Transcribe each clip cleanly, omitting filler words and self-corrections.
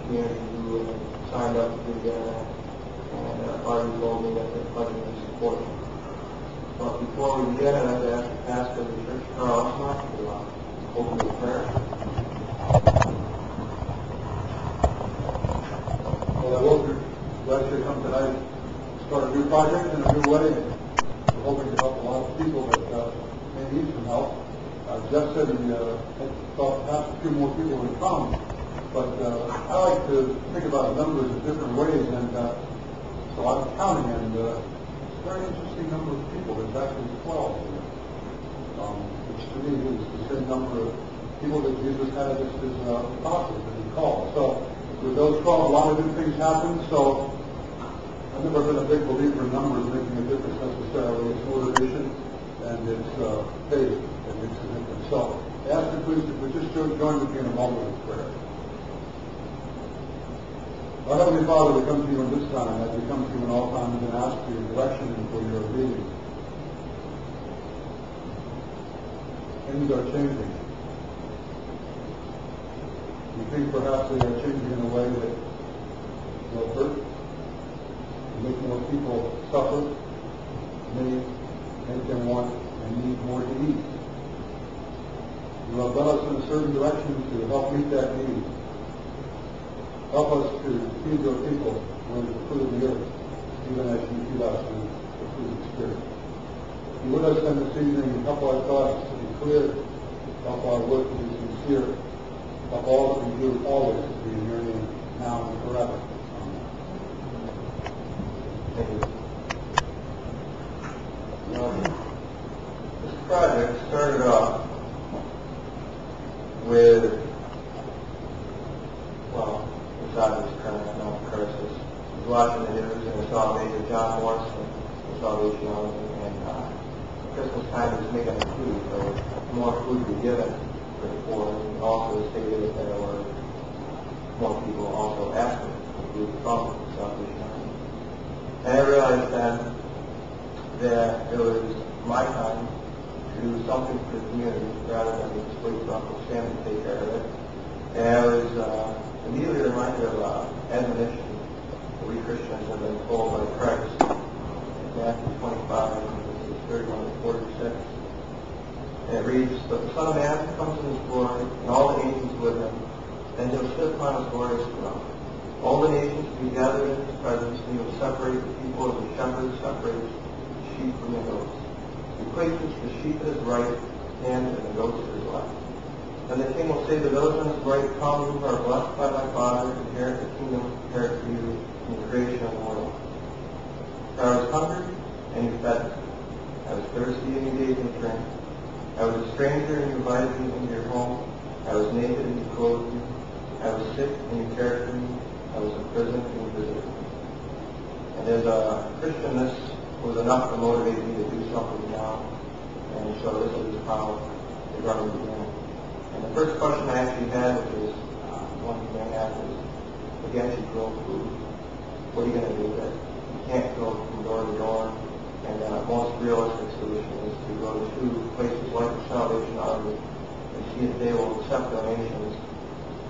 community who signed up to the internet and already told me that they're pledging their support. But before we begin, I'd like to ask the pastor of the church, Carl Osmoff, to open with prayer. Well, I hope you're glad you come tonight to start a new project in a new way. We're hoping to help a lot of people that may need some help. Jeff said he thought perhaps a few more people would come, but I like to think about numbers in different ways, and so I'm counting, and it's a very interesting number of people. There's actually 12, which to me is the same number of people that Jesus had as his apostles that he called. So with those 12, a lot of new things happen. So I've never been a big believer in numbers making a difference necessarily. It's motivation and it's faith that makes a difference. So I ask you please if we just join with me in a moment of prayer. Our Heavenly Father, we come to you in this time as we come to you in all times and ask for your direction and for your obedience. Things are changing. We think perhaps they are changing in a way that will hurt, make more people suffer, may make them want and need more to eat. You have led us in a certain direction to help meet that need. Help us to feed your people with the food of the earth, even as you feed us with the food of the Spirit. Be with us then this evening and help our thoughts to be clear, help our work to be sincere, help all that we do always to be in your name, now and forever. Amen. Thank you. This project started off with, well, it's obvious current economic crisis. I was watching the news and I saw Major John Morrison from Salvation Army, and Christmas time was making a food, so more food be given for the poor, and also stated that there were more people also asking for food from Salvation Army. And I realized then that it was my time to do something for the community rather than just wait for Uncle Sam to take care of it. And I was immediately reminded of admonition that we Christians have been told by Christ in Mathew 25, verses 31 to 46. And it reads, "But the Son of Man comes in his glory, and all the angels with him, and he'll sit upon his glorious throne. All the nations will be gathered in his presence, and he will separate the people as the shepherd separates the sheep from the goats. He places the sheep at his right hand and the goats at his left. And the king will say to those on his right, Come, who are blessed by my Father, inherit the kingdom prepared for you from the creation of the world. For I was hungry, and you fed me. I was thirsty, and you gave me drink. I was a stranger, and you invited me into your home. I was naked, and you clothed me. I was sick, and you cared for me. I was in prison, and you visited me." And as a Christian, this was enough to motivate me to do something now. And so this is how the running began. And the first question I actually had, which is one you may have, is, again, you grow food. What are you going to do with it? You can't go from door to door. And the most realistic solution is to go to places like the Salvation Army and see if they will accept donations.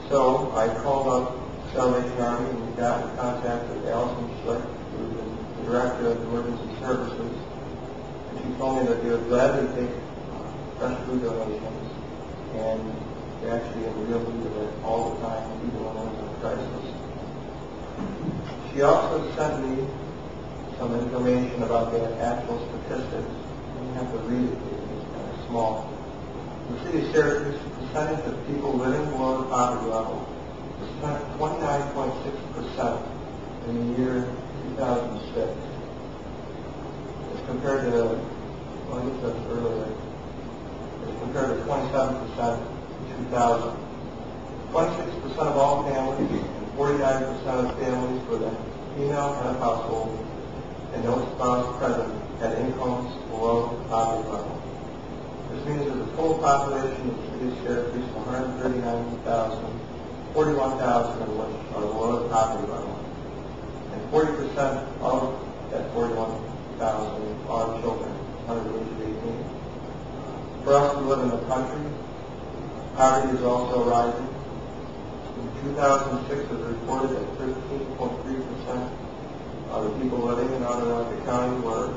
So I called up the Salvation Army and we got in contact with Allison Schlick, who's the Director of Emergency Services. And she told me that they would gladly take fresh food donations, and they're actually in real need of it all the time, even when there's a crisis. She also sent me some information about the actual statistics. You have to read it because it's kind of small. In the city of Syracuse, the percentage of people living below the poverty level was 29.6% in the year 2006. As compared to, well, I guess that's earlier, as compared to 27% in 2000. 26% of all families and 49% of families with a female head of household and no spouse present had incomes below the poverty level. This means that the total population of the city of Syracuse is 139,000, 41,000 of which are below the poverty level. And 40% of that 41,000 are children under the age of 18. For us who live in the country, poverty is also rising. In 2006, it was reported that 13.3% of the people living in Onondaga County were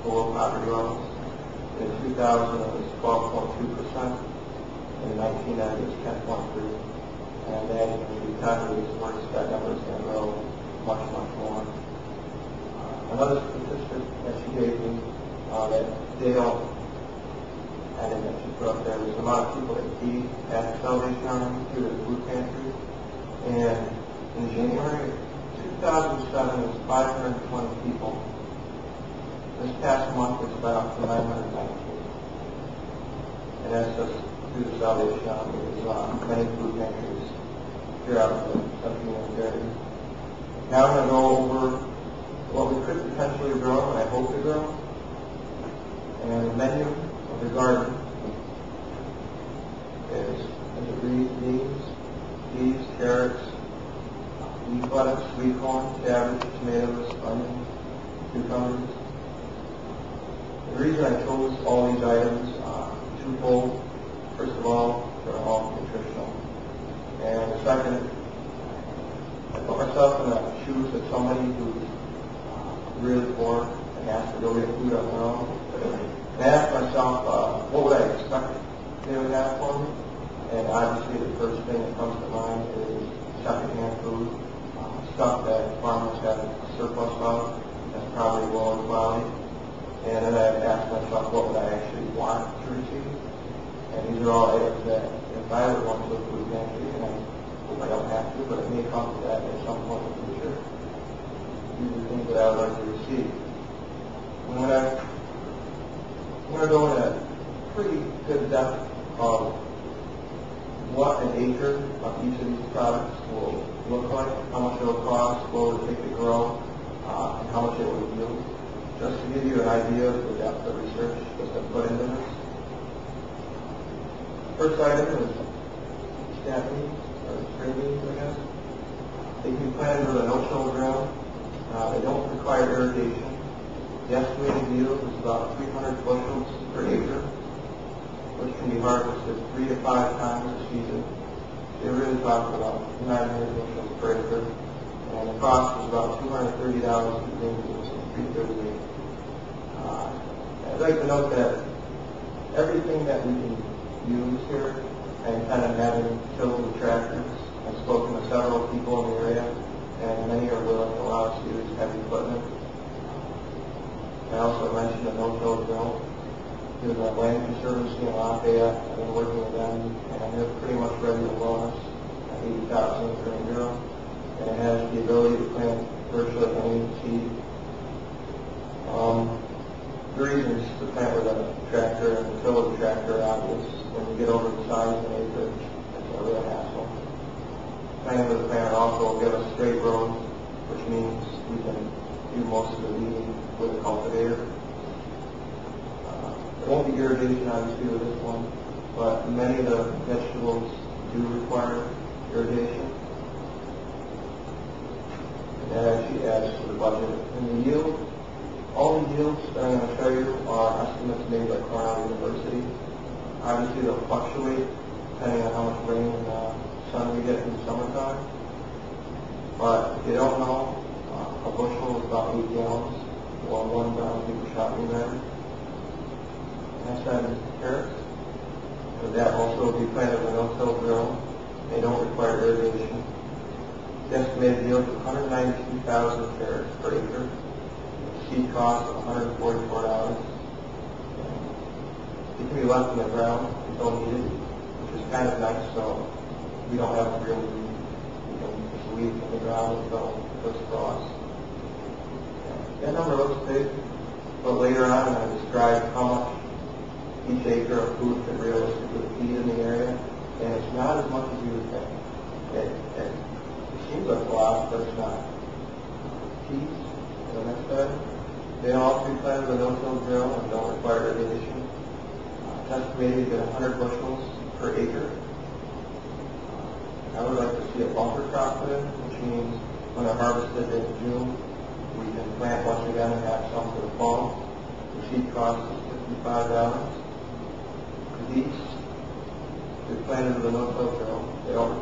below poverty levels. In 2000, it was 12.2%. In 1990, it was 10.3%. And then when the economy is worse, that number is going to grow much, much more. Another statistic that she gave me that they don't, I didn't mention put up there, was the amount of people that feed at the Salvation Army through the food pantry. And in January 2007, it was 520 people. This past month, it's about 919. And that's just through the Salvation Army. There's many food pantries throughout the country and area. Now I'm going to go over what we could potentially grow, and I hope to grow, and the menu of the garden is, as it reads, beans, peas, carrots, leaf lettuce, sweet corn, cabbage, tomatoes, onions, cucumbers. The reason I chose all these items, twofold. First of all, they're all nutritional. And the second, I put myself in the shoes of somebody who's really poor and has to go get food on their own. And I asked myself, what would I expect they would have for me? And obviously the first thing that comes to mind is secondhand food, stuff that farmers have a surplus of, that's probably lower quality. And then I asked myself, what would I actually want to receive? And these are all items that if I ever went to a food pantry, and I hope I don't have to, but it may come to that at some point in the future, these are things that I would like to receive. I'm going to go in a pretty good depth of what an acre of each of these products will look like, how much it will cost, what it will take to grow, and how much it will yield, just to give you an idea of the depth of research that's been put into this. First item is snap beans, or string beans, I guess. They can be planted with a no-till drill. They don't require irrigation. The estimated yield is about 300 bushels per acre, which can be harvested 3 to 5 times a season. They're really talking about 900 bushels per acre, and the cost is about $230 per green beans, $338. I'd like to note that everything that we can use here, and kind of having filled with tractors, I've spoken to several people in the area, and many are willing to allow us to use heavy equipment. I also mentioned the no-till drill. There's a land conservancy in Lafayette. I've been working with them, and they're pretty much ready to loan us an 80,000 grain drill, and it has the ability to plant virtually any seed. The reasons to plant with a tractor and fill with a tractor are obvious. When you get over the size of an acreage, it's a real hassle. Planting with a planter also will give us straight rows, which means we can do most of the weeding with a cultivator. There won't be irrigation obviously with this one, but many of the vegetables do require irrigation. And that actually adds to the budget. And the yield, all the yields that I'm going to show you are estimates made by Cornell University. Obviously they'll fluctuate depending on how much rain and sun we get in the summertime. But if you don't know, a bushel is about 8 gallons, or 1 brown paper shopping bag. Next item is carrots. So that also will be planted with a no-till drill. They don't require irrigation. The estimated yield is 192,000 carrots per acre. Seed cost of $144. It can be left in the ground until needed, which is kind of nice, so we don't have to really weed. We can just leave it in the ground until it goes across. That number looks big, but later on I described how much each acre of food could realistically feed in the area, and it's not as much as you would think. It seems like a lot, but it's not. Peas, the next item, they also be planted with a no-till drill and don't require irrigation. It's estimated to get 100 bushels per acre. I would like to see a bumper crop put in, which means when they're harvested in June, we can plant once again and have some for the fall. The seed cost is $55. The beets planted with a no-till drill. They don't